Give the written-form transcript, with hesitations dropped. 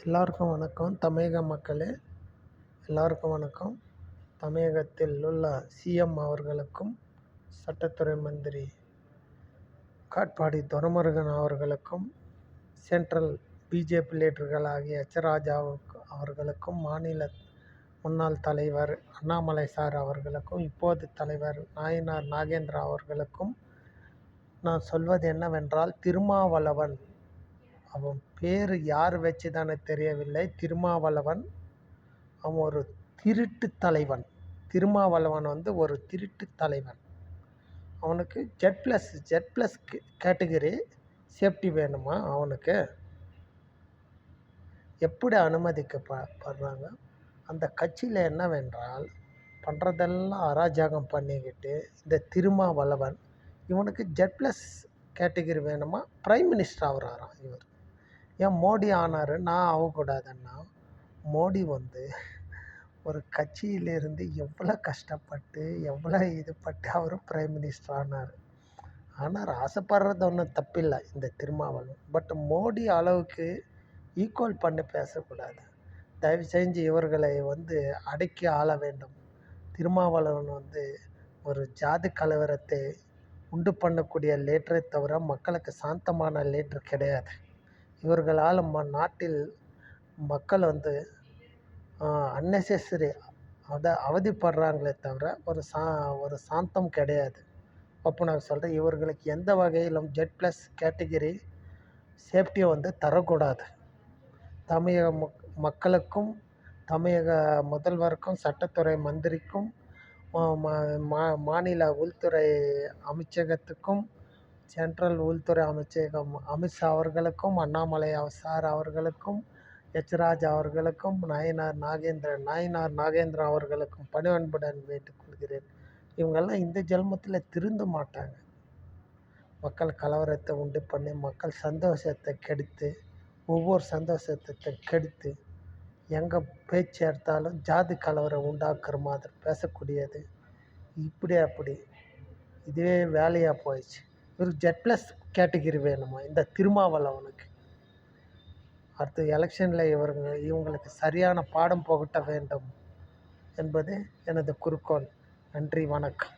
எல்லாருக்கும் வணக்கம். தமிழக மக்களே எல்லாருக்கும் வணக்கம். தமிழகத்தில் உள்ள சிஎம் அவர்களுக்கும், சட்டத்துறை மந்திரி காட்பாடி துரைமுருகன் அவர்களுக்கும், சென்ட்ரல் பிஜேபி லீடர்கள் ஆகிய ராஜா அவர்களுக்கும், மாநில முன்னாள் தலைவர் அண்ணாமலை சார் அவர்களுக்கும், இப்போது தலைவர் நாயினார் நாகேந்திரா அவர்களுக்கும் நான் சொல்வது என்னவென்றால், திருமாவளவன் அவன் பேர் யார் வச்சுதானே தெரியவில்லை. திருமாவளவன் அவன் ஒரு திருட்டு தலைவன். திருமாவளவன் ஒரு திருட்டு தலைவன். அவனுக்கு ஜெட் ப்ளஸ் கேட்டகரி சேஃப்டி வேணுமா? அவனுக்கு எப்படி அனுமதிக்கப்படுறாங்க? அந்த கட்சியில் என்னவென்றால், பண்ணுறதெல்லாம் அராஜகம் பண்ணிக்கிட்டு இந்த திருமாவளவன் இவனுக்கு ஜெட் ப்ளஸ் கேட்டகரி வேணுமா? பிரைம் மினிஸ்டர் ஆகிறாராம் இவர். ஏன் மோடி ஆனார், நான் ஆகக்கூடாதுன்னா? மோடி ஒரு கட்சியிலிருந்து எவ்வளோ கஷ்டப்பட்டு எவ்வளோ இது பட்டு அவர் பிரைம் மினிஸ்டர் ஆனார். ஆனால் ஆசைப்படுறது ஒன்றும் தப்பில்லை இந்த திருமாவளவன். பட் மோடி அளவுக்கு ஈக்குவல் பண்ணி பேசக்கூடாது. தயவு செஞ்சு இவர்களை அடக்கி ஆள வேண்டும். திருமாவளவன் ஒரு ஜாதி கலவரத்தை உண்டு பண்ணக்கூடிய லீடரை தவிர மக்களுக்கு சாந்தமான லீடர் கிடையாது. இவர்களால் நாட்டில் மக்கள் அன்னெசரி அவதிப்படுறாங்களே தவிர ஒரு சாந்தம் கிடையாது. அப்போ நான் சொல்கிறேன், இவர்களுக்கு எந்த வகையிலும் ஜெட் ப்ளஸ் கேட்டகிரி சேஃப்டியை தரக்கூடாது. தமிழக மக்களுக்கும், தமிழக முதல்வருக்கும், சட்டத்துறை மந்திரிக்கும், மாநில உள்துறை அமைச்சகத்துக்கும், சென்ட்ரல் உள்துறை அமைச்சகம் அமித்ஷா அவர்களுக்கும், அண்ணாமலை சார் அவர்களுக்கும், ராஜா அவர்களுக்கும், நாயினார் நாகேந்திரா அவர்களுக்கும் பணிவன்புடன் கேட்டுக்கொள்கிறேன். இவங்கெல்லாம் இந்த ஜென்மத்தில் திருந்த மாட்டாங்க. மக்கள் கலவரத்தை உண்டு பண்ணி மக்கள் சந்தோஷத்தை கெடுத்து, ஒவ்வொரு சந்தோஷத்தை கெடுத்து, எங்கே பேச்சு எடுத்தாலும் ஜாதி கலவரம் உண்டாக்குற மாதிரி பேசக்கூடியது. இப்படி அப்படி இதுவே வேலையாக போயிடுச்சு. ஒரு ஜெட் ப்ளஸ் கேட்டகிரி வேணுமா இந்த திருமாவளவனுக்கு? அடுத்த எலெக்ஷனில் இவங்களுக்கு சரியான பாடம் புகட்ட வேண்டும் என்பது எனது குறிக்கோள். நன்றி, வணக்கம்.